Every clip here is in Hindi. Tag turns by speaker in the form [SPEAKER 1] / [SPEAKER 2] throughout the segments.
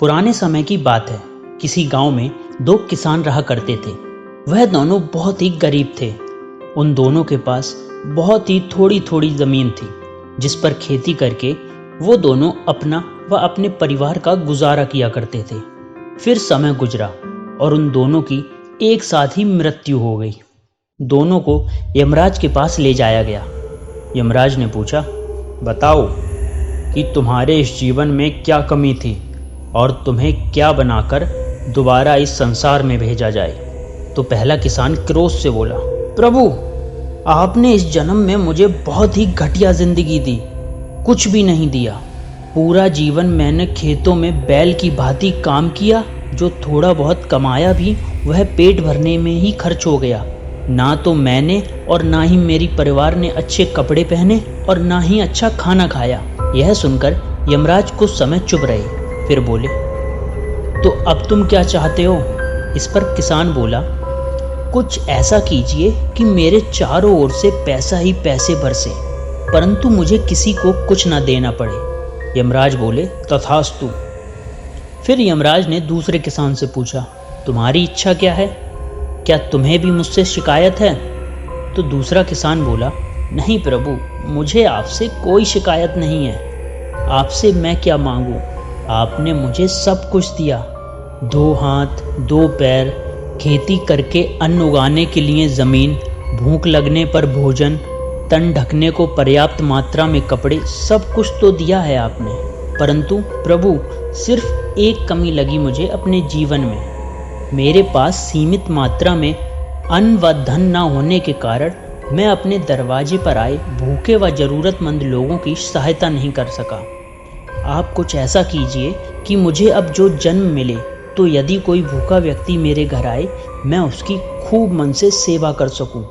[SPEAKER 1] पुराने समय की बात है। किसी गांव में दो किसान रहा करते थे। वह दोनों बहुत ही गरीब थे। उन दोनों के पास बहुत ही थोड़ी थोड़ी जमीन थी, जिस पर खेती करके वो दोनों अपना व अपने परिवार का गुजारा किया करते थे। फिर समय गुजरा और उन दोनों की एक साथ ही मृत्यु हो गई। दोनों को यमराज के पास ले जाया गया। यमराज ने पूछा, बताओ कि तुम्हारे इस जीवन में क्या कमी थी और तुम्हें क्या बनाकर दोबारा इस संसार में भेजा जाए। तो पहला किसान क्रोध से बोला, प्रभु, आपने इस जन्म में मुझे बहुत ही घटिया जिंदगी दी, कुछ भी नहीं दिया। पूरा जीवन मैंने खेतों में बैल की भांति काम किया, जो थोड़ा बहुत कमाया भी वह पेट भरने में ही खर्च हो गया। ना तो मैंने और ना ही मेरी परिवार ने अच्छे कपड़े पहने और ना ही अच्छा खाना खाया। यह सुनकर यमराज कुछ समय चुप रहे, फिर बोले, तो अब तुम क्या चाहते हो? इस पर किसान बोला, कुछ ऐसा कीजिए कि मेरे चारों ओर से पैसा ही पैसे बरसे, परंतु मुझे किसी को कुछ ना देना पड़े। यमराज बोले, तथास्तु। फिर यमराज ने दूसरे किसान से पूछा, तुम्हारी इच्छा क्या है? क्या तुम्हें भी मुझसे शिकायत है? तो दूसरा किसान बोला, नहीं प्रभु, मुझे आपसे कोई शिकायत नहीं है। आपसे मैं क्या मांगू? आपने मुझे सब कुछ दिया, 2 हाथ 2 पैर, खेती करके अन्न उगाने के लिए ज़मीन, भूख लगने पर भोजन, तन ढकने को पर्याप्त मात्रा में कपड़े, सब कुछ तो दिया है आपने। परंतु प्रभु, सिर्फ एक कमी लगी मुझे अपने जीवन में। मेरे पास सीमित मात्रा में अन्न व धन न होने के कारण मैं अपने दरवाजे पर आए भूखे व ज़रूरतमंद लोगों की सहायता नहीं कर सका। आप कुछ ऐसा कीजिए कि मुझे अब जो जन्म मिले, तो यदि कोई भूखा व्यक्ति मेरे घर आए, मैं उसकी खूब मन से सेवा कर सकूं।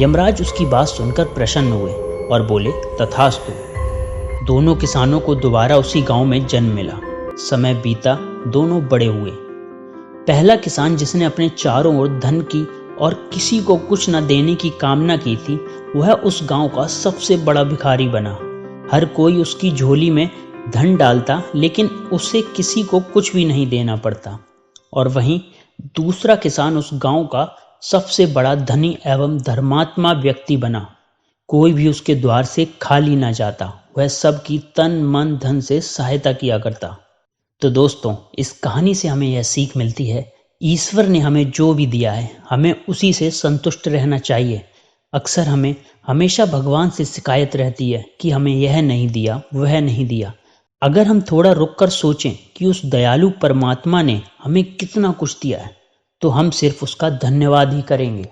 [SPEAKER 1] यमराज उसकी बात सुनकर प्रसन्न हुए और बोले, तथास्तु। दोनों किसानों को दोबारा उसी गांव में जन्म मिला। समय बीता, दोनों बड़े हुए। पहला किसान, जिसने अपने चारों ओर धन की और किसी को कुछ न देने की कामना की थी, वह उस गांव का सबसे बड़ा भिखारी बना। हर कोई उसकी झोली में धन डालता, लेकिन उसे किसी को कुछ भी नहीं देना पड़ता। और वहीं दूसरा किसान उस गांव का सबसे बड़ा धनी एवं धर्मात्मा व्यक्ति बना। कोई भी उसके द्वार से खाली न जाता, वह सबकी तन मन धन से सहायता किया करता। तो दोस्तों, इस कहानी से हमें यह सीख मिलती है, ईश्वर ने हमें जो भी दिया है, हमें उसी से संतुष्ट रहना चाहिए। अक्सर हमें हमेशा भगवान से शिकायत रहती है कि हमें यह नहीं दिया, वह नहीं दिया। अगर हम थोड़ा रुककर सोचें कि उस दयालु परमात्मा ने हमें कितना कुछ दिया है, तो हम सिर्फ उसका धन्यवाद ही करेंगे।